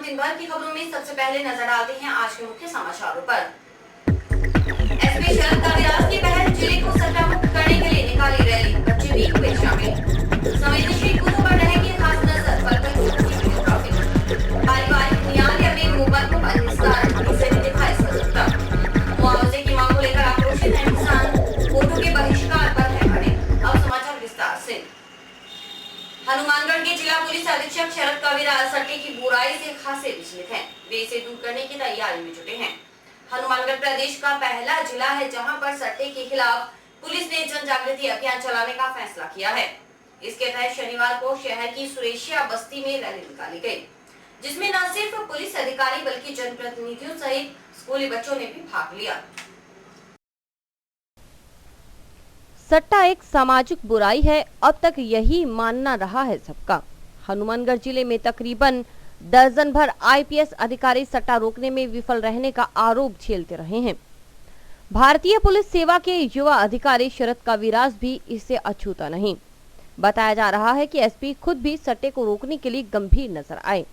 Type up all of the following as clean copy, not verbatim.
दिन भर की खबरों में सबसे पहले नजर डालते हैं आज के मुख्य समाचारों पर। एसपी शरद कविराज की पहल, जिले को सट्टा मुक्त करने के लिए निकाली रैली, बच्चे भी हुए शामिल। संवेदनशील बूथों पर रहेगी खास नजर, पारिवारिक न्यायालय में मोबाइल को बहिष्कार से दिखाए सजगता। मुआवजे की मांग को लेकर आक्रोशित है किसान, वोटों के बहिष्कार पर है खड़े। अब समाचार विस्तार से। हनुमानगढ़ के जिला पुलिस अधीक्षक शरद कविराज सट्टे की बुराई से खासे विचलित हैं। वे इसे दूर करने की तैयारी में जुटे हैं। हनुमानगढ़ प्रदेश का पहला जिला है जहां पर सट्टे के खिलाफ पुलिस ने जन जागृति अभियान चलाने का फैसला किया है। इसके तहत शनिवार को शहर की सुरेशिया बस्ती में रैली निकाली गई, जिसमें न सिर्फ पुलिस अधिकारी बल्कि जनप्रतिनिधियों सहित स्कूली बच्चों ने भी भाग लिया। सट्टा एक सामाजिक बुराई है, अब तक यही मानना रहा है सबका। हनुमानगढ़ जिले में तकरीबन दर्जन भर आईपीएस अधिकारी सट्टा रोकने में विफल रहने का आरोप झेलते रहे हैं। भारतीय पुलिस सेवा के युवा अधिकारी शरद कविराज भी इससे अछूता नहीं। बताया जा रहा है कि एसपी खुद भी सट्टे को रोकने के लिए गंभीर नजर आए।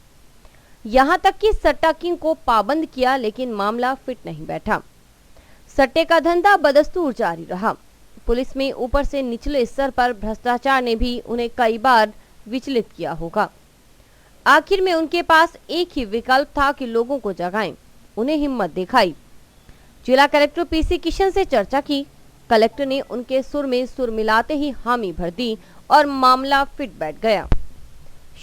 यहां तक कि सट्टा किंग को पाबंद किया, लेकिन मामला फिट नहीं बैठा। सट्टे का धंधा बदस्तूर जारी रहा। पुलिस में ऊपर से निचले स्तर पर भ्रष्टाचार ने भी उन्हें कई बार विचलित किया होगा। आखिर में उनके पास एक ही विकल्प था कि लोगों को जगाएं, उन्हें हिम्मत दिखाई। जिला कलेक्टर पीसी किशन से चर्चा की। कलेक्टर ने उनके सुर में सुर मिलाते ही हामी भर दी और मामला फिट बैठ गया।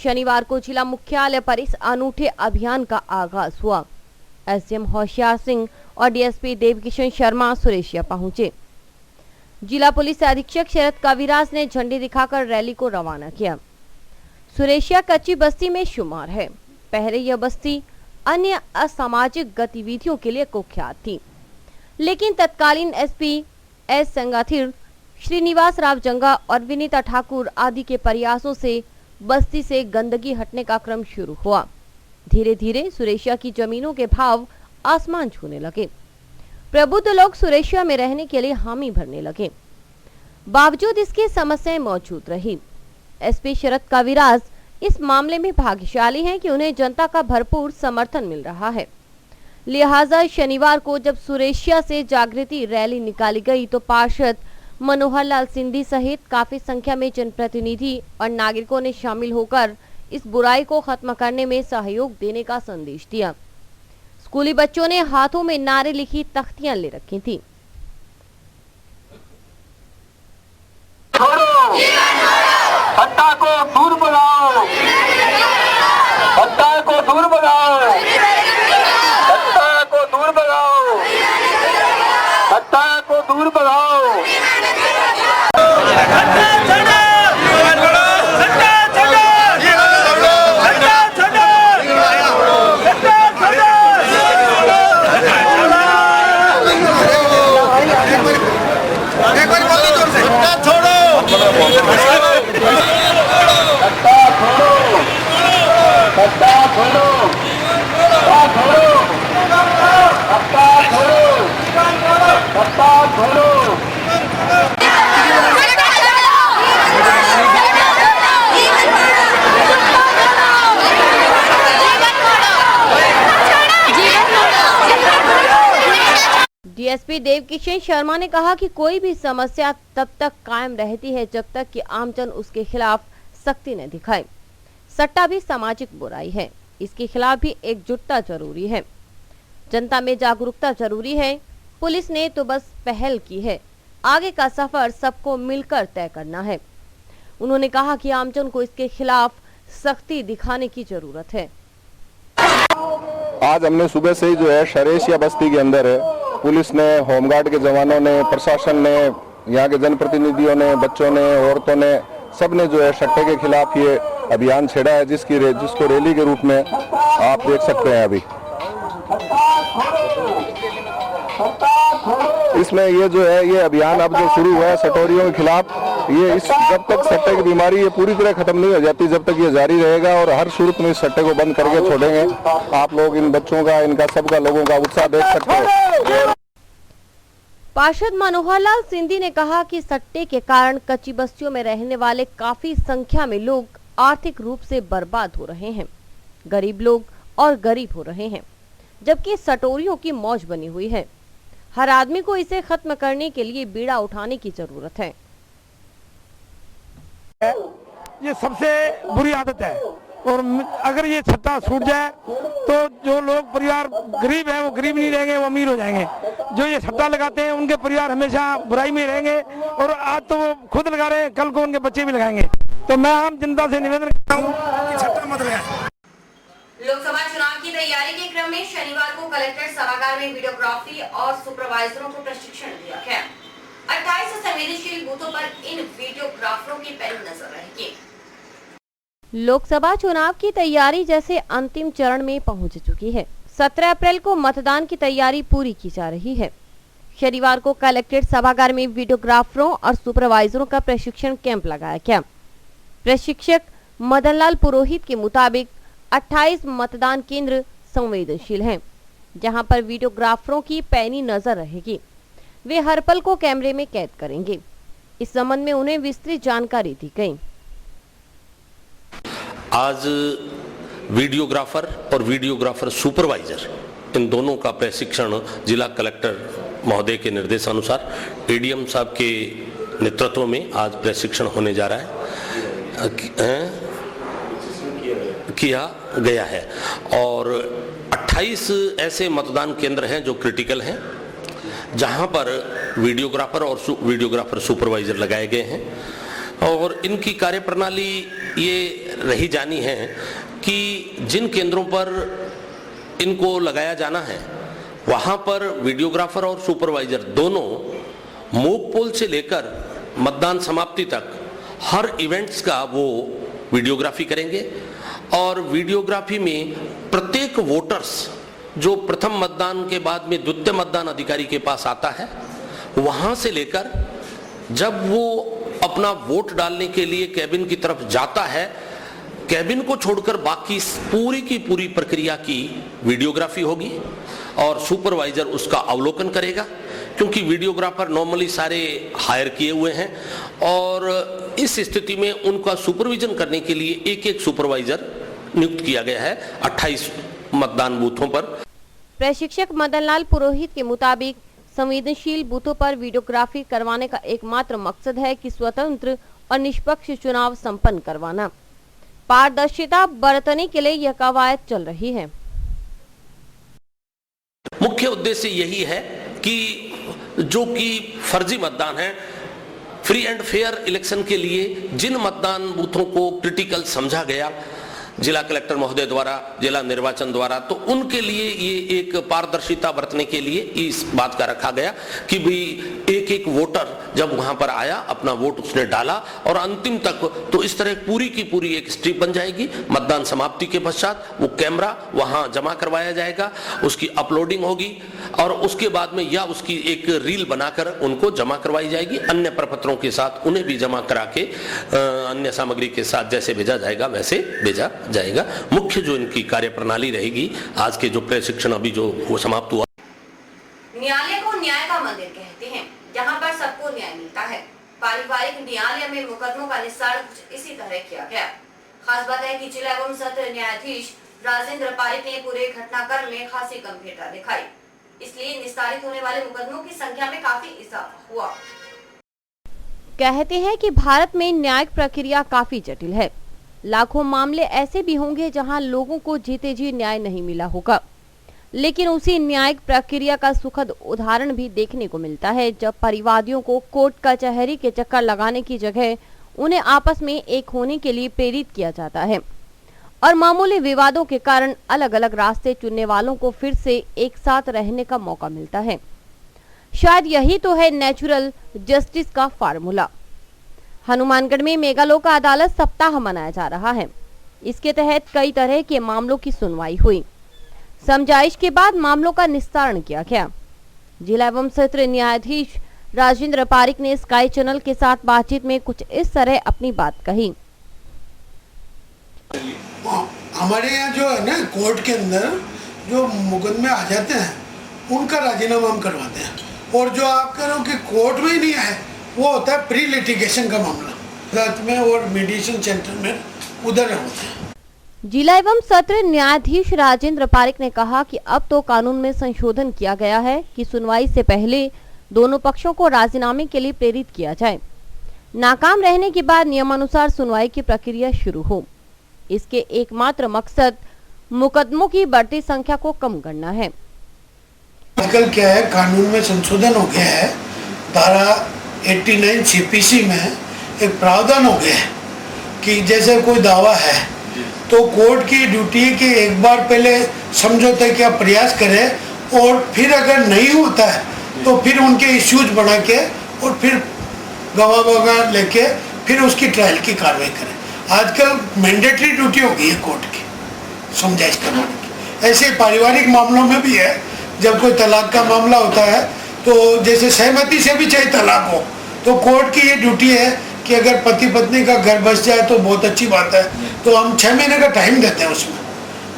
शनिवार को जिला मुख्यालय पर इस अनूठे अभियान का आगाज हुआ। एसडीएम होशियार सिंह और डीएसपी देवकिशन शर्मा सुरेशिया पहुंचे। जिला पुलिस अधीक्षक शरद कविराज ने झंडी दिखाकर रैली को रवाना किया। सुरेशिया कच्ची बस्ती में शुमार है। पहले यह बस्ती अन्य असामाजिक गतिविधियों के लिए कुख्यात थी, लेकिन तत्कालीन एसपी एस संगाथिर, श्रीनिवास राव जंगा और विनीता ठाकुर आदि के प्रयासों से बस्ती से गंदगी हटने का क्रम शुरू हुआ। धीरे धीरे सुरेशिया की जमीनों के भाव आसमान छूने लगे। प्रबुद्ध लोग सुरेशिया में रहने के लिए हामी भरने लगे। बावजूद इसकी समस्याएं मौजूद रही। एसपी शरद कविराज इस मामले में भाग्यशाली हैं कि उन्हें जनता का भरपूर समर्थन मिल रहा है। लिहाजा शनिवार को जब सुरेशिया से जागृति रैली निकाली गई तो पार्षद मनोहर लाल सिंधी सहित काफी संख्या में जनप्रतिनिधि और नागरिकों ने शामिल होकर इस बुराई को खत्म करने में सहयोग देने का संदेश दिया। स्कूली बच्चों ने हाथों में नारे लिखी तख्तियां ले रखी थी। सट्टा को दूर भगाओ, सट्टा को दूर भगाओ, सट्टा को दूर भगाओ, सट्टा को दूर भगाओ। डीएसपी देवकिशन शर्मा ने कहा कि कोई भी समस्या तब तक कायम रहती है जब तक कि आमजन उसके खिलाफ सख्ती न दिखाए। सट्टा भी सामाजिक बुराई है, इसके खिलाफ भी एकजुटता जरूरी है। जनता में जागरूकता जरूरी है। पुलिस ने तो बस पहल की है, आगे का सफर सबको मिलकर तय करना है। उन्होंने कहा कि आमजन को इसके खिलाफ सख्ती दिखाने की जरूरत है। आज हमने सुबह से ही जो है शरेशिया बस्ती के अंदर पुलिस ने, होमगार्ड के जवानों ने, प्रशासन ने, यहाँ के जनप्रतिनिधियों ने, बच्चों ने, औरतों ने, सब ने जो है सट्टे के खिलाफ ये अभियान छेड़ा है, जिसको रैली के रूप में आप देख सकते हैं। अभी इसमें ये जो है ये अभियान अब जो शुरू हुआ है सटोरियों के खिलाफ, ये जब तक सट्टे की बीमारी ये पूरी तरह खत्म नहीं हो जाती, जब तक ये जारी रहेगा और हर सूरत में इस सट्टे को बंद करके छोड़ेंगे। आप लोग इन बच्चों का, इनका सबका, लोगों का उत्साह देख सकते हो। पार्षद मनोहर लाल सिंधी ने कहा कि सट्टे के कारण कच्ची बस्तियों में रहने वाले काफी संख्या में लोग आर्थिक रूप से बर्बाद हो रहे हैं। गरीब लोग और गरीब हो रहे हैं, जबकि सटोरियों की मौज बनी हुई है। हर आदमी को इसे खत्म करने के लिए बीड़ा उठाने की जरूरत है। ये सबसे बुरी आदत है और अगर ये सट्टा छूट जाए तो जो लोग परिवार गरीब हैं वो गरीब नहीं रहेंगे, वो अमीर हो जाएंगे। जो ये सट्टा लगाते हैं उनके परिवार हमेशा बुराई में रहेंगे और आज तो वो खुद लगा रहे हैं, कल को उनके बच्चे भी लगाएंगे। तो मैं आम जनता से निवेदन करता हूँ कि सट्टा मत लगाएं। लोकसभा चुनाव की तैयारी के क्रम में शनिवार को कलेक्टर सभागार में वीडियोग्राफी और सुपरवाइजरों को प्रशिक्षण दिया गया। 28 संवेदनशील बूथों पर इन वीडियोग्राफरों की पैनी नजर रहेगी। लोकसभा चुनाव की तैयारी जैसे अंतिम चरण में पहुंच चुकी है। 17 अप्रैल को मतदान की तैयारी पूरी की जा रही है। शनिवार को कलेक्ट्रेट सभागार में वीडियोग्राफरों और सुपरवाइजरों का प्रशिक्षण कैंप लगाया गया। प्रशिक्षक मदनलाल पुरोहित के मुताबिक 28 मतदान केंद्र संवेदनशील हैं, जहां पर वीडियोग्राफरों की पैनी नजर रहेगी। वे हर पल को कैमरे में कैद करेंगे। इस संबंध में उन्हें विस्तृत जानकारी दी गई। आज वीडियोग्राफर और वीडियोग्राफर सुपरवाइजर इन दोनों का प्रशिक्षण जिला कलेक्टर महोदय के निर्देशानुसार एडीएम साहब के नेतृत्व में आज प्रशिक्षण होने जा रहा है, किया गया है। और 28 ऐसे मतदान केंद्र हैं जो क्रिटिकल हैं, जहां पर वीडियोग्राफर और वीडियोग्राफर सुपरवाइजर लगाए गए हैं। और इनकी कार्यप्रणाली ये रही जानी है कि जिन केंद्रों पर इनको लगाया जाना है वहां पर वीडियोग्राफर और सुपरवाइजर दोनों मॉक पोल से लेकर मतदान समाप्ति तक हर इवेंट्स का वो वीडियोग्राफी करेंगे। और वीडियोग्राफी में प्रत्येक वोटर्स जो प्रथम मतदान के बाद में द्वितीय मतदान अधिकारी के पास आता है, वहां से लेकर जब वो अपना वोट डालने के लिए कैबिन की तरफ जाता है, कैबिन को छोड़कर बाकी पूरी की पूरी प्रक्रिया की वीडियोग्राफी होगी और सुपरवाइजर उसका अवलोकन करेगा। क्योंकि वीडियोग्राफर नॉर्मली सारे हायर किए हुए हैं और इस स्थिति में उनका सुपरविजन करने के लिए एक एक सुपरवाइजर नियुक्त किया गया है 28 मतदान बूथों पर। प्रशिक्षक मदनलाल पुरोहित के मुताबिक संवेदनशील बूथों पर वीडियोग्राफी करवाने का एकमात्र मकसद है कि स्वतंत्र और निष्पक्ष चुनाव संपन्न करवाना। पारदर्शिता बरतने के लिए यह कवायद चल रही है। मुख्य उद्देश्य यही है कि जो कि फर्जी मतदान है, फ्री एंड फेयर इलेक्शन के लिए जिन मतदान बूथों को क्रिटिकल समझा गया जिला कलेक्टर महोदय द्वारा, जिला निर्वाचन द्वारा, तो उनके लिए ये एक पारदर्शिता बरतने के लिए इस बात का रखा गया कि भाई एक एक वोटर जब वहां पर आया अपना वोट उसने डाला और अंतिम तक तो इस तरह पूरी की पूरी एक स्ट्रिप बन जाएगी। मतदान समाप्ति के पश्चात वो कैमरा वहां जमा करवाया जाएगा, उसकी अपलोडिंग होगी और उसके बाद में या उसकी एक रील बनाकर उनको जमा करवाई जाएगी। अन्य प्रपत्रों के साथ उन्हें भी जमा करा के अन्य सामग्री के साथ जैसे भेजा जाएगा वैसे भेजा जाएगा। मुख्य जो इनकी कार्यप्रणाली रहेगी, आज के जो प्रशिक्षण अभी जो वो समाप्त हुआ। न्यायालय को न्याय का मंदिर कहते हैं, जहां पर सबको न्याय मिलता है। पारिवारिक न्यायालय में मुकदमों का निस्तारण कुछ इसी तरह किया गया। खास बात है कि जिला एवं सत्र न्यायाधीश राजेंद्र पारिक ने पूरे घटनाक्रम में खासी गंभीरता दिखाई, इसलिए निस्तारित होने वाले मुकदमों की संख्या में काफी इजाफा हुआ। कहते हैं कि भारत में न्यायिक प्रक्रिया काफी जटिल है। लाखों मामले ऐसे भी होंगे जहां लोगों को जीते जी न्याय नहीं मिला होगा, लेकिन उसी न्यायिक प्रक्रिया का सुखद उदाहरण भी देखने को मिलता है जब परिवादियों को कोर्ट कचहरी के चक्कर लगाने की जगह उन्हें आपस में एक होने के लिए प्रेरित किया जाता है और मामूली विवादों के कारण अलग अलग रास्ते चुनने वालों को फिर से एक साथ रहने का मौका मिलता है। शायद यही तो है नेचुरल जस्टिस का फार्मूला। हनुमानगढ़ में मेगा लोक अदालत सप्ताह मनाया जा रहा है। इसके तहत कई तरह के मामलों की सुनवाई हुई। समझाइश के बाद मामलों का निस्तारण किया गया। जिला एवं सत्र न्यायाधीश राजेंद्र पारिक ने स्काई चैनल के साथ बातचीत में कुछ इस तरह अपनी बात कही। हमारे यहाँ जो है ना, कोर्ट के अंदर जो मुकदमे आ जाते हैं उनका राजीनामा हम करवाते हैं, और जो आप कह रहे हो कि कोर्ट में ही नहीं आए, वो होता है प्री लिटिगेशन का मामला, अदालत में और मीडिएशन सेंटर में उधर होते हैं। जिला एवं सत्र न्यायाधीश राजेंद्र पारिक ने कहा कि अब तो कानून में संशोधन किया गया है कि सुनवाई से पहले दोनों पक्षों को राजीनामे के लिए प्रेरित किया जाए। नाकाम रहने के बाद नियमानुसार सुनवाई की प्रक्रिया शुरू हो। इसके एकमात्र मकसद मुकदमों की बढ़ती संख्या को कम करना है। आजकल क्या है, कानून में संशोधन हो गया है। धारा 89 सीपीसी में एक प्रावधान हो गया है कि जैसे कोई दावा है तो कोर्ट की ड्यूटी है कि एक बार पहले समझौते का प्रयास करे और फिर अगर नहीं होता है तो फिर उनके इश्यूज बना के और फिर गवाह वगैरह लेके फिर उसकी ट्रायल की कार्रवाई करें। आजकल मैंडेटरी ड्यूटी हो गई है कोर्ट की समझाइश करवाने की। ऐसे पारिवारिक मामलों में भी है, जब कोई तलाक का मामला होता है तो जैसे सहमति से भी चाहे तलाक हो तो कोर्ट की ये ड्यूटी है कि अगर पति पत्नी का घर बस जाए तो बहुत अच्छी बात है, तो हम 6 महीने का टाइम देते हैं उसमें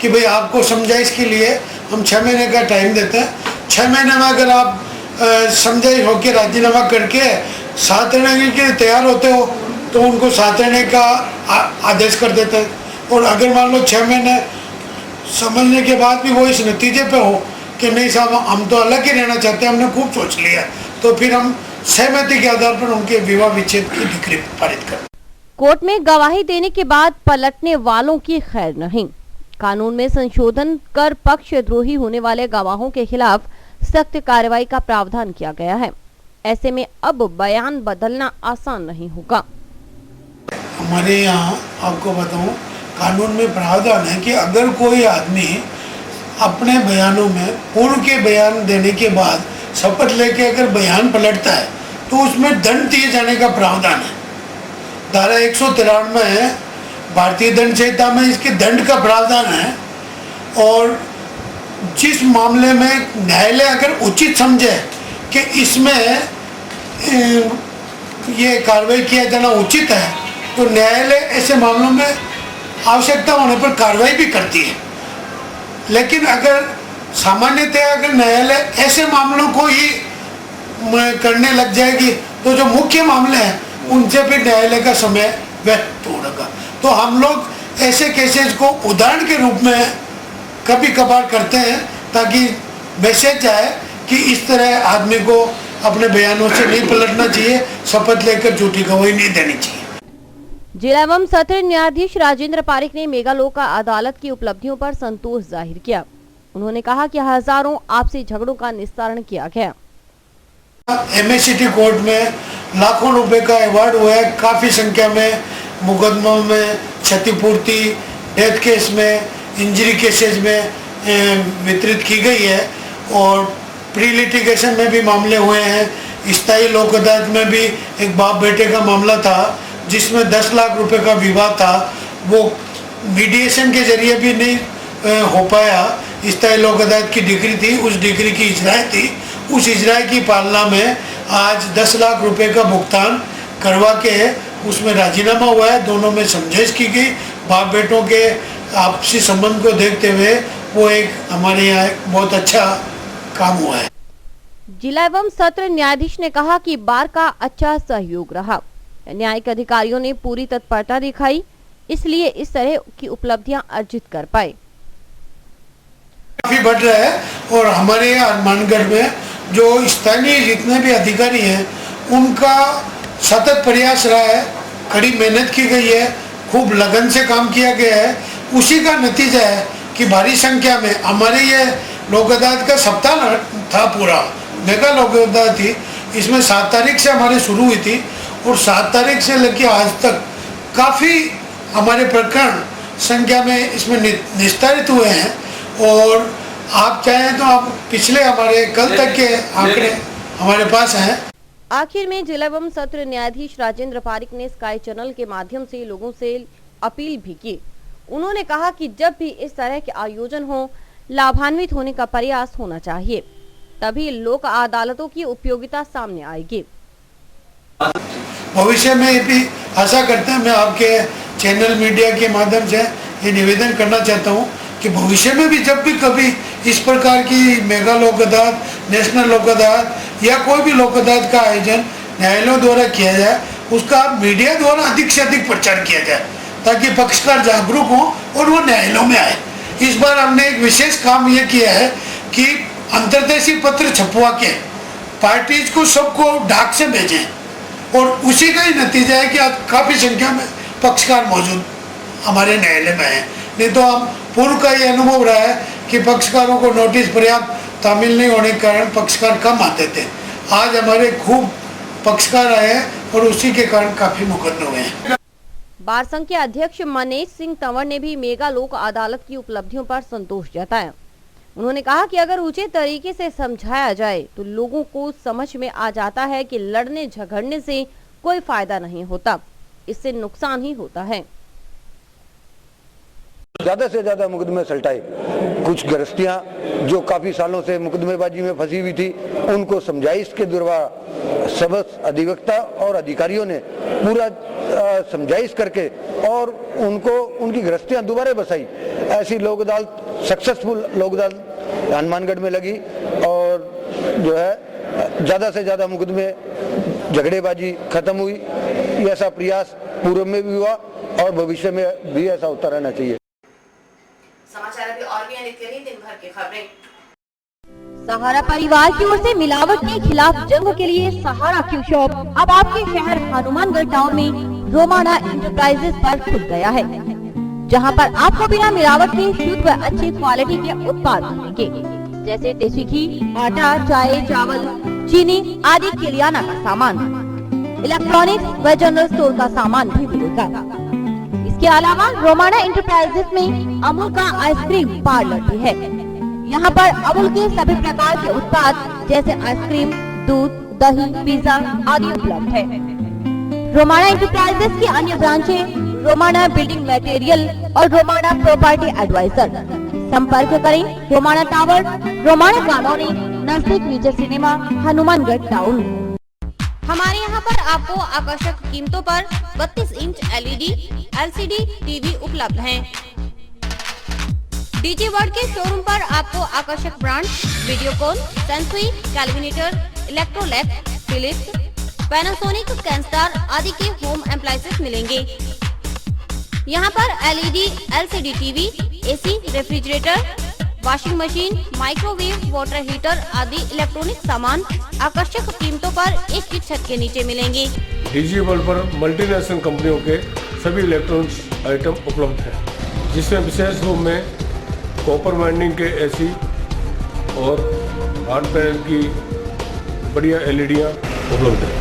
कि भाई आपको समझाइश के लिए हम 6 महीने का टाइम देते हैं। 6 महीने में अगर आप समझाइश होकर राजीनामा करके साथ रहने के लिए तैयार होते हो तो उनको साथ रहने का आदेश कर देते हैं। और अगर मान लो 6 महीने समझने के बाद भी वो इस नतीजे पे हो कि नहीं साहब हम तो अलग ही रहना चाहते हैं, हमने खूब सोच लिया, तो फिर हम सहमति के आधार पर उनके विवाह विच्छेद की डिक्री पारित कर। कोर्ट में गवाही देने के बाद पलटने वालों की खैर नहीं। कानून में संशोधन कर पक्षद्रोही होने वाले गवाहों के खिलाफ सख्त कार्रवाई का प्रावधान किया गया है। ऐसे में अब बयान बदलना आसान नहीं होगा। हमारे यहाँ आपको बताऊं, कानून में प्रावधान है कि अगर कोई आदमी अपने बयानों में पूर्व के बयान देने के बाद शपथ लेके अगर बयान पलटता है तो उसमें दंड दिए जाने का प्रावधान है। धारा 193 भारतीय दंड संहिता में इसके दंड का प्रावधान है। और जिस मामले में न्यायालय अगर उचित समझे कि इसमें ये कार्रवाई किया जाना उचित है तो न्यायालय ऐसे मामलों में आवश्यकता होने पर कार्रवाई भी करती है। लेकिन अगर सामान्यतः अगर न्यायालय ऐसे मामलों को ही करने लग जाएगी तो जो मुख्य मामले हैं उनसे फिर न्यायालय का समय व्यर्थ होगा। तो हम लोग ऐसे केसेस को उदाहरण के रूप में कभी कभार करते हैं ताकि मैसेज जाए कि इस तरह आदमी को अपने बयानों से नहीं पलटना चाहिए, शपथ लेकर झूठी गवाही नहीं देनी चाहिए। जिला एवं सत्र न्यायाधीश राजेंद्र पारिक ने मेघालोक अदालत की उपलब्धियों पर संतोष जाहिर किया। उन्होंने कहा कि हजारों आपसी झगड़ों का निस्तारण किया गया। MACT कोर्ट में लाखों रुपए का अवार्ड हुआ है। काफी संख्या में मुकदमों में क्षतिपूर्ति, डेथ केस में, इंजरी केसेस में वितरित की गई है। और प्री लिटिगेशन में भी मामले हुए हैं। स्थायी लोक अदालत में भी एक बाप बेटे का मामला था जिसमें 10 लाख रुपए का विवाद था, वो मीडिएशन के जरिए भी नहीं हो पाया। स्थायी लोक अदालत की डिग्री थी, उस डिग्री की इजराई थी, उस इजराई की पालना में आज 10 लाख रुपए का भुगतान करवा के उसमें राजीनामा हुआ है। दोनों में समझाइश की गई। बाप बेटों के आपसी संबंध को देखते हुए वो एक हमारे यहाँ एक बहुत अच्छा काम हुआ है। जिला एवं सत्र न्यायाधीश ने कहा कि बार का अच्छा सहयोग रहा। न्यायिक अधिकारियों ने पूरी तत्परता दिखाई, इसलिए इस तरह की उपलब्धियां अर्जित कर पाए। काफी बढ़ रहा है। और हमारे यहाँ हनुमानगढ़ में जो स्थानीय जितने भी अधिकारी हैं उनका सतत प्रयास रहा है, कड़ी मेहनत की गई है, खूब लगन से काम किया गया है। उसी का नतीजा है कि भारी संख्या में हमारे ये लोक अदालत का सप्ताह था, पूरा मेगा लोक अदालत थी। इसमें 7 तारीख से हमारी शुरू हुई थी और 7 तारीख से लेकर आज तक काफ़ी हमारे प्रकरण संख्या में इसमें निस्तारित हुए हैं। और आप चाहें तो आप पिछले हमारे कल तक के आंकड़े हमारे पास हैं। आखिर में जिला एवं सत्र न्यायाधीश राजेंद्र पारिक ने स्काई चैनल के माध्यम से लोगों से अपील भी की। उन्होंने कहा कि जब भी इस तरह के आयोजन हो, लाभान्वित होने का प्रयास होना चाहिए, तभी लोक अदालतों की उपयोगिता सामने आएगी। भविष्य में भी आशा करते हैं, मैं आपके चैनल मीडिया के माध्यम से ये निवेदन करना चाहता हूँ कि भविष्य में भी जब भी कभी इस प्रकार की मेगा लोक अदालत, नेशनल लोक अदालत या कोई भी लोक अदालत का आयोजन न्यायालयों द्वारा किया जाए, उसका मीडिया द्वारा अधिक से अधिक प्रचार किया जाए, ताकि पक्षकार जागरूक हों और वो न्यायालयों में आए। इस बार हमने एक विशेष काम ये किया है कि अंतर्देशीय पत्र छपवा के पार्टीज को सबको डाक से भेजें और उसी का ही नतीजा है कि आज काफ़ी संख्या में पक्षकार मौजूद हमारे न्यायालय में हैं। नहीं तो हम पूर्व का ये अनुभव रहा है कि पक्षकारों को नोटिस पर्याप्त तामील नहीं होने के कारण पक्षकार कम आते थे। आज हमारे खूब पक्षकार आए हैं और उसी के कारण काफ़ी मुकदमे हुए हैं। बार संघ के अध्यक्ष मनीष सिंह तंवर ने भी मेगा लोक अदालत की उपलब्धियों पर संतोष जताया। उन्होंने कहा कि अगर उचित तरीके से समझाया जाए तो लोगों को समझ में आ जाता है कि लड़ने झगड़ने से कोई फायदा नहीं होता, इससे नुकसान ही होता है। ज्यादा से ज्यादा मुकदमे सलटाए। कुछ गृहस्थियां जो काफी सालों से मुकदमेबाजी में फंसी हुई थी, उनको समझाइश के द्वारा सबक अधिवक्ता और अधिकारियों ने पूरा समझाइश करके और उनको उनकी गृहस्थियां दोबारा बसाई। ऐसी लोक अदालत सक्सेसफुल लोक अदालत हनुमानगढ़ में लगी और जो है ज्यादा से ज्यादा मुकदमे झगड़ेबाजी खत्म हुई। ऐसा प्रयास पूर्व में भी हुआ और भविष्य में भी ऐसा होता रहना चाहिए। समाचार अभी और भी आने के लिए दिन भर की खबरें। सहारा परिवार की ओर से मिलावट के खिलाफ जंग के लिए सहारा क्यू शॉप अब आपके शहर हनुमानगढ़ टाउन में रोमाना इंटरप्राइजेस पर खुल गया है, जहां पर आपको बिना मिलावट के शुद्ध व अच्छी क्वालिटी के उत्पाद मिलेंगे, जैसे देसी घी, आटा, चाय, चावल, चीनी आदि किराना का सामान, इलेक्ट्रॉनिक्स व जनरल स्टोर का सामान भी मिलेगा। इसके अलावा रोमाना इंटरप्राइजेस में अमूल का आइसक्रीम पार्लर भी है। यहाँ पर अमूल के सभी प्रकार के उत्पाद जैसे आइसक्रीम, दूध, दही, पिज्जा आदि उपलब्ध है। रोमाना इंटरप्राइजेस की अन्य ब्रांचें रोमाना बिल्डिंग मटेरियल और रोमाना प्रॉपर्टी एडवाइजर। संपर्क करें रोमाना टावर, रोमाना कॉलोनी, नजदीक विजय सिनेमा, हनुमानगढ़ टाउन। हमारे यहाँ पर आपको आकर्षक कीमतों पर 32 इंच LED, LCD टीवी उपलब्ध हैं। डीजी वर्ल्ड के शोरूम पर आपको आकर्षक brand Videocon, Sansui, Kelvinator, Electrolab, Philips, Panasonic, Kenstar आदि के होम अप्लायंसेस मिलेंगे। यहाँ पर LED, LCD TV, AC, refrigerator, washing machine, microwave, water heater आदि इलेक्ट्रॉनिक सामान आकर्षक कीमतों पर एक ही छत के नीचे मिलेंगे। डीजी वर्ल्ड पर मल्टीनेशनल कंपनियों के सभी इलेक्ट्रॉनिक्स आइटम उपलब्ध हैं, जिसमें विशेष रूप में कॉपर वाइंडिंग के AC और हार्ड पैनल की बढ़िया LEDयाँ उपलब्ध हैं।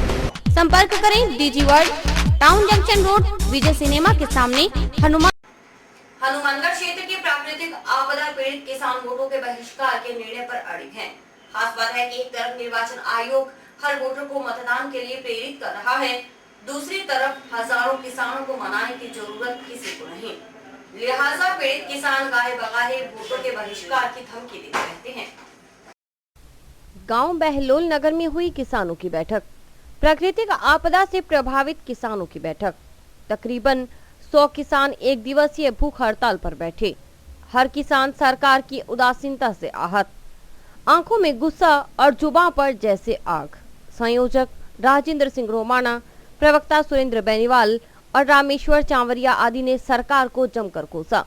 संपर्क करें DG world, town junction road, Vijay cinema के सामने, हनुमानगढ़ क्षेत्र के प्राकृतिक आपदा पीड़ित किसान वोटों के बहिष्कार के निर्णय पर अड़िग हैं। खास बात है कि एक तरफ निर्वाचन आयोग हर वोटर को मतदान के लिए प्रेरित कर रहा है, दूसरी तरफ हजारों किसानों को मनाने की जरूरत किसी को नहीं। लिहाजा पीड़ित किसान गाहे बगाहे वोटों के बहिष्कार की धमकी देते रहते हैं। गांव बहलोल नगर में हुई किसानों की बैठक। प्राकृतिक आपदा से प्रभावित किसानों की बैठक। तकरीबन 100 किसान एक दिवसीय भूख हड़ताल पर बैठे। हर किसान सरकार की उदासीनता से आहत, आंखों में गुस्सा और जुबान पर जैसे आग। संयोजक राजेंद्र सिंह रोमाना, प्रवक्ता सुरेंद्र बेनीवाल और रामेश्वर चांवरिया आदि ने सरकार को जमकर कोसा।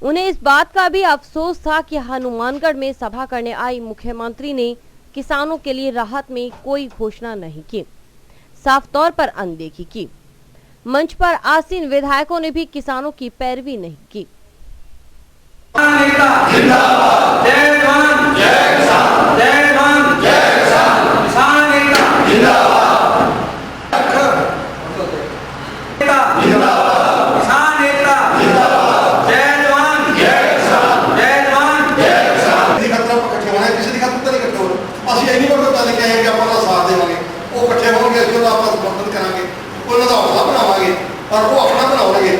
उन्हें इस बात का भी अफसोस था कि हनुमानगढ़ में सभा करने आई मुख्यमंत्री ने किसानों के लिए राहत में कोई घोषणा नहीं की, साफ तौर पर अनदेखी की। मंच पर आसीन विधायकों ने भी किसानों की पैरवी नहीं की। और वो अपना बनाओगे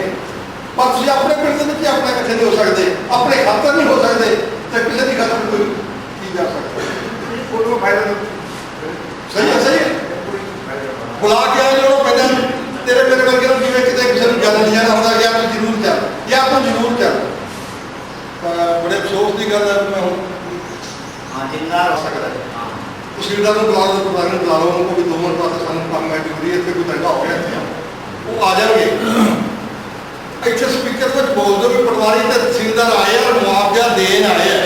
पर तुझे अपने पिंड में कि अपने कट्ठे नहीं हो सकते, अपने खातर नहीं हो सकते, तो किसी की खत्म कोई की जा सकता कोई फायदा नहीं। सही है बुला के आए जो पहले तेरे मेरे करके ना जीवे कितने किसी को जाना नहीं जाना होता, या तो जरूर चल, या तो जरूर चल। बड़े अफसोस की गल है मैं हूँ जिंदा हो सकता है उसी को बुला लो उनको भी 2 मिनट बाद सामने काम है जरूरी है, कोई धंधा हो गया वो आ जाएंगे। ਇੱਥੇ ਸਪੀਕਰ ਵਿੱਚ ਬੋਲਦੇ ਵੀ ਪਟਵਾਰੀ ਤੇ ਤਹਿਸੀਲਦਾਰ ਆਏ ਆ ਮੁਆਵਜ਼ਾ ਦੇਣ ਆਏ ਆ।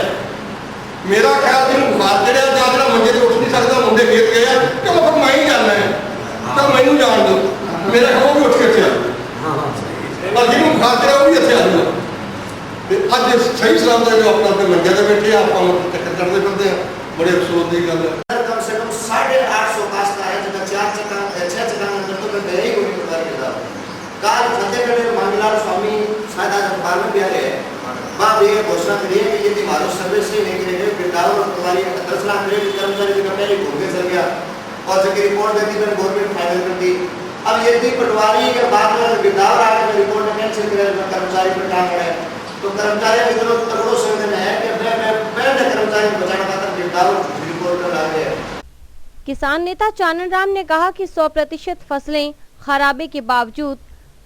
ਮੇਰਾ ਖਿਆਲ ਜਿਹਨੂੰ ਬੁਖਾਰ ਚੜਿਆ ਜਾਂ ਜਿਹੜਾ ਮੰਜੇ ਤੇ ਉੱਠ ਨਹੀਂ ਸਕਦਾ ਮੁੰਡੇ ਗਿਰ ਗਏ ਆ ਕਿ ਉਹ ਫਿਰ ਮੈਂ ਹੀ ਜਾਣਾ ਹੈ ਤਾਂ ਮੈਨੂੰ ਜਾਣ ਦਿਓ। ਮੇਰਾ ਖਿਆਲ ਉਹ ਵੀ ਉੱਠ ਕੇ ਇੱਥੇ ਆ ਪਰ ਜਿਹਨੂੰ ਬੁਖਾਰ ਚੜਿਆ ਉਹ ਵੀ ਇੱਥੇ ਆ ਜਾਊਗਾ। ਤੇ ਅੱਜ ਸਹੀ ਸਲਾਮਤ ਜੋ ਆਪਣਾ ਆਪਣੇ ਮੰਜੇ ਤੇ ਬੈਠੇ ਆ ਆਪਾਂ ਚੱਕਰ ਕੱਢਦੇ ਫਿਰਦੇ ਆ। बड़े अफसोस की गल है। कम से कम 850 कास्ट है जो 4 चक्का 6 चक्का अंदर तो मैं ही कोई पता नहीं था। काल फतेहगढ़ मांगलाल स्वामी शायद आज अखबार में भी आ रहे हैं बात ये घोषणा करी है कि यदि हमारा सर्विस से नहीं करेंगे बिटाव और पटवारी 10 लाख कर्मचारी की पहले घूम के चल गया और जब रिपोर्ट देती फिर गवर्नमेंट फाइनल कर दी। अब यदि पटवारी के बाद में बिटाव आके रिपोर्ट में कैंसिल करे कर्मचारी पर टांग रहे तो कर्मचारी की जरूरत करोड़ों संवेदन है कि मैं कर्मचारी को बचाना चाहता किसान नेता चानन राम ने कहा कि 100% फसलें खराबे के बावजूद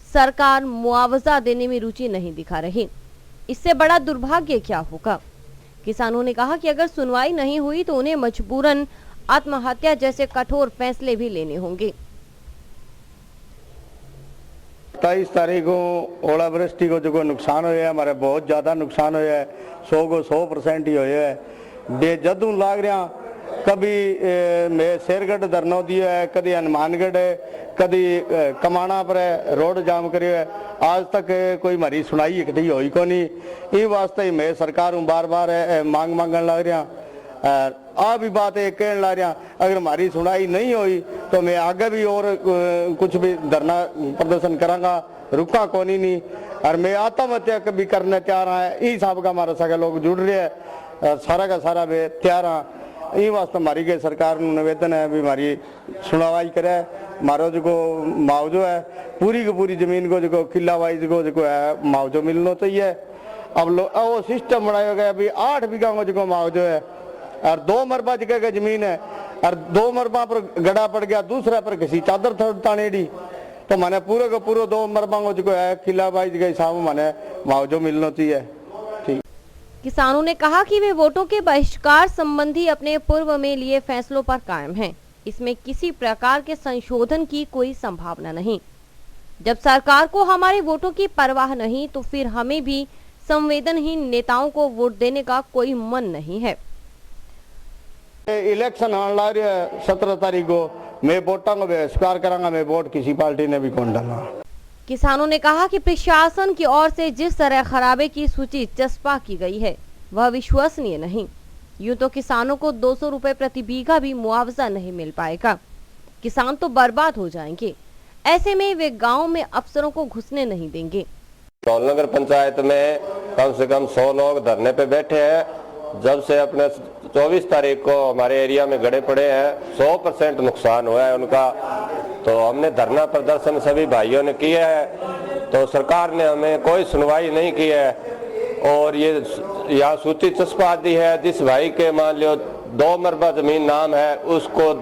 सरकार मुआवजा देने में रुचि नहीं दिखा रही। इससे बड़ा दुर्भाग्य क्या होगा। किसानों ने कहा कि अगर सुनवाई नहीं हुई तो उन्हें मजबूरन आत्महत्या जैसे कठोर फैसले भी लेने होंगे। 27 तारीख को ओलावृष्टि को जो नुकसान होया हमारे बहुत ज़्यादा नुकसान होया है। 100 को 100% ही होया है। बे जदू लाग रहा कभी मैं शेरगढ़ धरना दिया है, कभी हनुमानगढ़ है, कभी कमाना पर है, रोड जाम करियो है। आज तक कोई हमारी सुनाई इकट्ठी हुई को नहीं। इस वास्ते ही मैं सरकार हूँ बार बार मांगन लग रहा। आ भी बात है कहने लग रहा अगर हमारी सुनाई नहीं हुई तो मैं आगे भी और कुछ भी धरना प्रदर्शन करांगा, रुका कोनी नहीं। और मैं आत्महत्या कभी करने तैयार है। इस हिसाब का हमारा सगे लोग जुड़ रहे हैं, सारा का सारा मैं तैयार हाँ। ये वास्ते हमारी के सरकार निवेदन है भी हमारी सुनवाई करे। हमारा जो मुआवजो है पूरी की पूरी जमीन को जो किला वाइज को जो है मुआवजो मिलना चाहिए। अब वो सिस्टम बनाया गया अभी 8 बीघा को जो मुआवजो है और 2 मरबा जगह का जमीन है और 2 मरबा पर गड़ा पड़ गया, दूसरा पर किसी चादर तानेड़ी तो मैंने पूरे को पूरे 2 मरबा को जो है किला वाइज के हिसाब में मैंने मुआवजो मिलना चाहिए। किसानों ने कहा कि वे वोटों के बहिष्कार संबंधी अपने पूर्व में लिए फैसलों पर कायम हैं। इसमें किसी प्रकार के संशोधन की कोई संभावना नहीं। जब सरकार को हमारे वोटों की परवाह नहीं तो फिर हमें भी संवेदनहीन नेताओं को वोट देने का कोई मन नहीं है। इलेक्शन आने लग रहा है 17 तारीख को, मैं वोटों को बहिष्कार करांगा। मैं वोट किसी पार्टी ने भी कौन डाला। किसानों ने कहा कि प्रशासन की ओर से जिस तरह खराबे की सूची चस्पा की गई है वह विश्वसनीय नहीं। यूं तो किसानों को 200 रुपए प्रति बीघा भी मुआवजा नहीं मिल पाएगा। किसान तो बर्बाद हो जाएंगे। ऐसे में वे गांव में अफसरों को घुसने नहीं देंगे। नगर पंचायत में कम से कम 100 लोग धरने पे बैठे हैं। जब से अपने 24 तारीख को हमारे एरिया में गड़े पड़े हैं, 100% नुकसान हुआ है उनका। तो हमने धरना प्रदर्शन सभी भाइयों ने किया है तो सरकार ने हमें कोई सुनवाई नहीं की है। और ये यहाँ सूची चस्पा दी है। जिस भाई के मान लो 2 मरबा जमीन नाम है उसको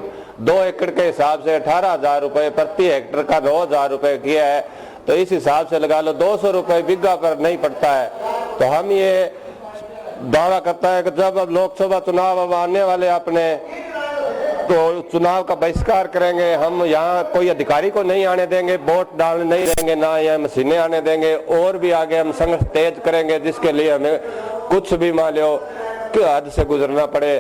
2 एकड़ के हिसाब से 18,000 रुपए प्रति हेक्टर का 9,000 रुपए किया है। तो इस हिसाब से लगा लो 200 रुपए बीघा पर नहीं पड़ता है। तो हम ये दावा करता है कि जब अब लोकसभा चुनाव अब आने वाले अपने तो चुनाव का बहिष्कार करेंगे। हम यहाँ कोई अधिकारी को नहीं आने देंगे, वोट डालने नहीं देंगे, ना यहाँ मशीनें आने देंगे। और भी आगे हम संघर्ष तेज करेंगे जिसके लिए हमें कुछ भी मान लो कि हद से गुजरना पड़े।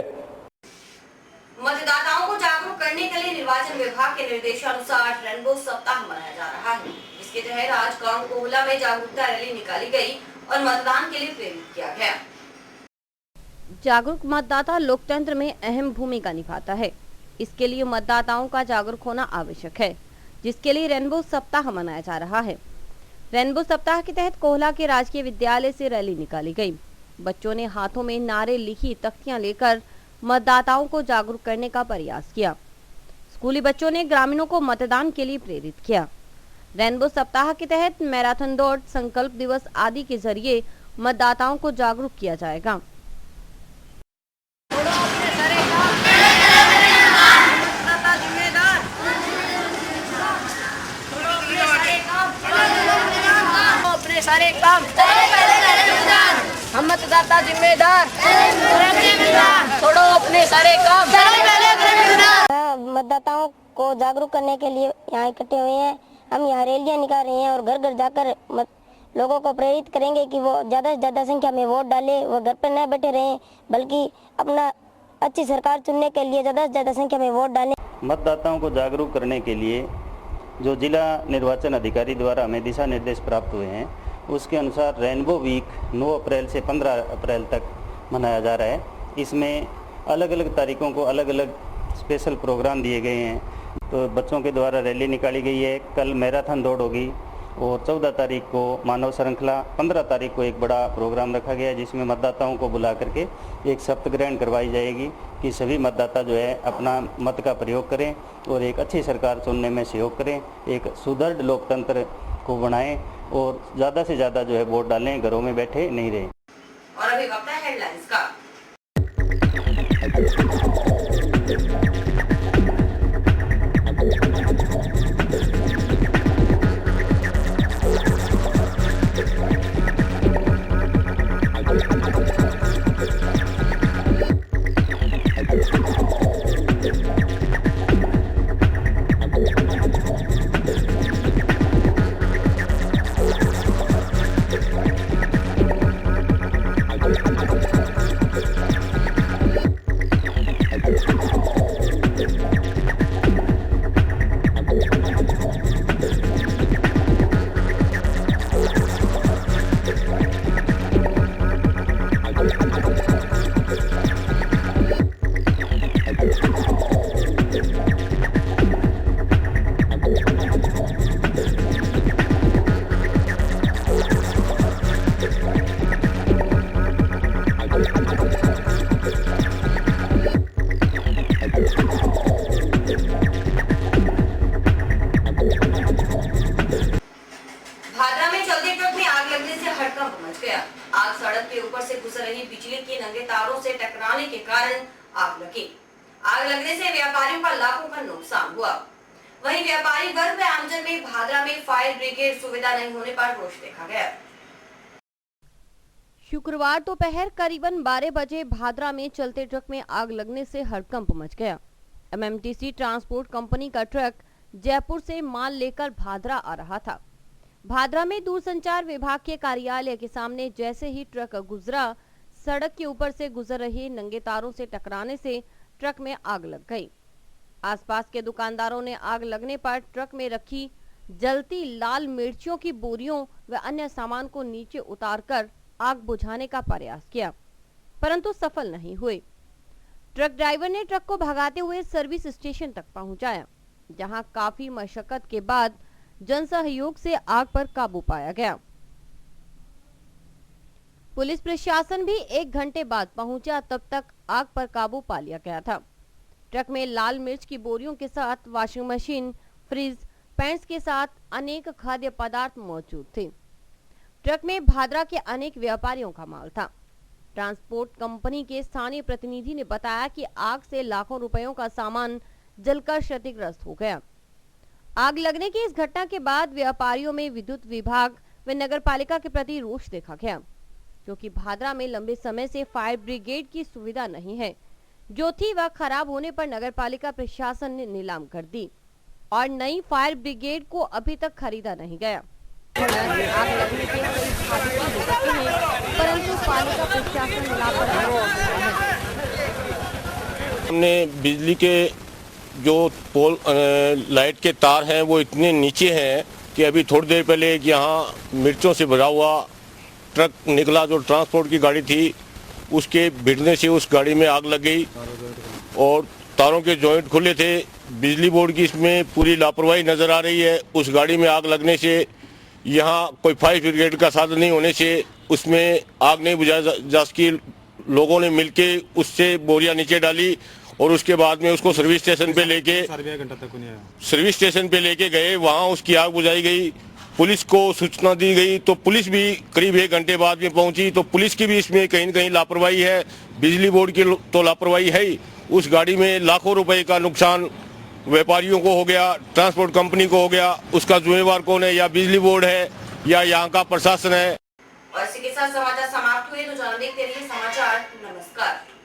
मतदाताओं को जागरूक करने के लिए निर्वाचन विभाग के निर्देशानुसार रेनबो सप्ताह मनाया जा रहा है। इसके तहत आज गांव कोहला में जागरूकता रैली निकाली गई और मतदान के लिए प्रेरित किया गया। जागरूक मतदाता लोकतंत्र में अहम भूमिका निभाता है। इसके लिए मतदाताओं का जागरूक होना आवश्यक है, जिसके लिए रेनबो सप्ताह मनाया जा रहा है। रेनबो सप्ताह के तहत कोहला के राजकीय विद्यालय से रैली निकाली गई। बच्चों ने हाथों में नारे लिखी तख्तियां लेकर मतदाताओं को जागरूक करने का प्रयास किया। स्कूली बच्चों ने ग्रामीणों को मतदान के लिए प्रेरित किया। रेनबो सप्ताह के तहत मैराथन दौड़, संकल्प दिवस आदि के जरिए मतदाताओं को जागरूक किया जाएगा। सारे काम हम मतदाता जिम्मेदार, छोड़ो अपने सारे काम। मतदाताओं को जागरूक करने के लिए यहाँ इकट्ठे हुए हैं। हम यहाँ रैलियाँ निकाल रहे हैं और घर घर जाकर लोगों को प्रेरित करेंगे कि वो ज़्यादा से ज़्यादा संख्या में वोट डालें, वो घर पर न बैठे रहें, बल्कि अपना अच्छी सरकार चुनने के लिए ज़्यादा से ज़्यादा संख्या में वोट डालें। मतदाताओं को जागरूक करने के लिए जो जिला निर्वाचन अधिकारी द्वारा हमें दिशा निर्देश प्राप्त हुए हैं, उसके अनुसार रेनबो वीक 9 अप्रैल से 15 अप्रैल तक मनाया जा रहा है। इसमें अलग अलग तारीखों को अलग अलग स्पेशल प्रोग्राम दिए गए हैं। तो बच्चों के द्वारा रैली निकाली गई है, कल मैराथन दौड़ होगी और 14 तारीख को मानव श्रृंखला, 15 तारीख को एक बड़ा प्रोग्राम रखा गया है जिसमें मतदाताओं को बुला करके एक शपथ ग्रहण करवाई जाएगी कि सभी मतदाता जो है अपना मत का प्रयोग करें और एक अच्छी सरकार चुनने में सहयोग करें, एक सुदृढ़ लोकतंत्र को बनाएं और ज़्यादा से ज़्यादा जो है वोट डालें, घरों में बैठे नहीं रहें। और अभी वक्त है हेडलाइंस का। भादरा में चलते ट्रक में आग लगने से हड़कंप मच गया। आग सड़क के ऊपर से गुजर रही बिजली के नंगे तारों से टकराने के कारण आग लगी। आग लगने से व्यापारियों का लाखों का नुकसान हुआ। वहीं व्यापारी वर्ग व आमजन में भादरा में फायर ब्रिगेड सुविधा नहीं होने पर रोष देखा गया। शुक्रवार दोपहर करीबन 12 बजे भादरा में चलते ट्रक में आग लगने से हड़कंप मच गया। एमएमटीसी ट्रांसपोर्ट कंपनी का ट्रक जयपुर से माल लेकर भादरा आ रहा था। भादरा में दूरसंचार विभाग के कार्यालय के सामने जैसे ही ट्रक गुजरा, सड़क के ऊपर से गुजर रहे नंगे तारों से टकराने से ट्रक में आग लग गई। आसपास के दुकानदारों ने आग लगने पर ट्रक में रखी जलती लाल मिर्चियों की बोरियों व अन्य सामान को नीचे उतारकर आग बुझाने का प्रयास किया, परंतु सफल नहीं हुए। ट्रक ड्राइवर ने ट्रक को भगाते हुए सर्विस स्टेशन तक पहुंचाया, जहां काफी मशक्कत के बाद जन सहयोग से आग पर काबू पाया गया। पुलिस प्रशासन भी 1 घंटे बाद पहुंचा, तब तक आग पर काबू पा लिया गया था। ट्रक में लाल मिर्च की बोरियों के साथ वॉशिंग मशीन, फ्रिज, पैंट्स के साथ अनेक खाद्य पदार्थ मौजूद थे। ट्रक में भादरा के अनेक व्यापारियों का माल था। ट्रांसपोर्ट कंपनी के स्थानीय प्रतिनिधि ने बताया कि आग से लाखों रुपयों का सामान जलकर क्षतिग्रस्त हो गया। आग लगने की इस घटना के बाद व्यापारियों में विद्युत विभाग व नगर पालिका के प्रति रोष देखा गया, क्योंकि भादरा में लंबे समय से फायर ब्रिगेड की सुविधा नहीं है। जो थी वह खराब होने पर नगर पालिका प्रशासन ने नीलाम कर दी और नई फायर ब्रिगेड को अभी तक खरीदा नहीं गया। आग लगने के कई हादसे हो सकते हैं, परंतु पालिका प्रशासन लापरवाही है। हमने बिजली के जो पोल लाइट के तार हैं वो इतने नीचे हैं कि अभी थोड़ी देर पहले यहाँ मिर्चों से भरा हुआ ट्रक निकला, जो ट्रांसपोर्ट की गाड़ी थी, उसके भिड़ने से उस गाड़ी में आग लग गई और तारों के जॉइंट खुले थे। बिजली बोर्ड की इसमें पूरी लापरवाही नज़र आ रही है। उस गाड़ी में आग लगने से यहाँ कोई फायर ब्रिगेड का साधन नहीं होने से उसमें आग नहीं बुझाया जा सकी। लोगों ने मिलके उससे बोरियां नीचे डाली और उसके बाद में उसको सर्विस स्टेशन पे लेके गए। वहाँ उसकी आग बुझाई गई। पुलिस को सूचना दी गई तो पुलिस भी करीब 1 घंटे बाद में पहुंची। तो पुलिस की भी इसमें कहीं न कहीं लापरवाही है। बिजली बोर्ड की तो लापरवाही है ही। उस गाड़ी में लाखों रुपए का नुकसान व्यापारियों को हो गया, ट्रांसपोर्ट कंपनी को हो गया। उसका जिम्मेवार कौन है? या बिजली बोर्ड है या यहाँ का प्रशासन है। और इसी के साथ समाचार समाप्त हुए। तो देखते रहिए समाचार। नमस्कार।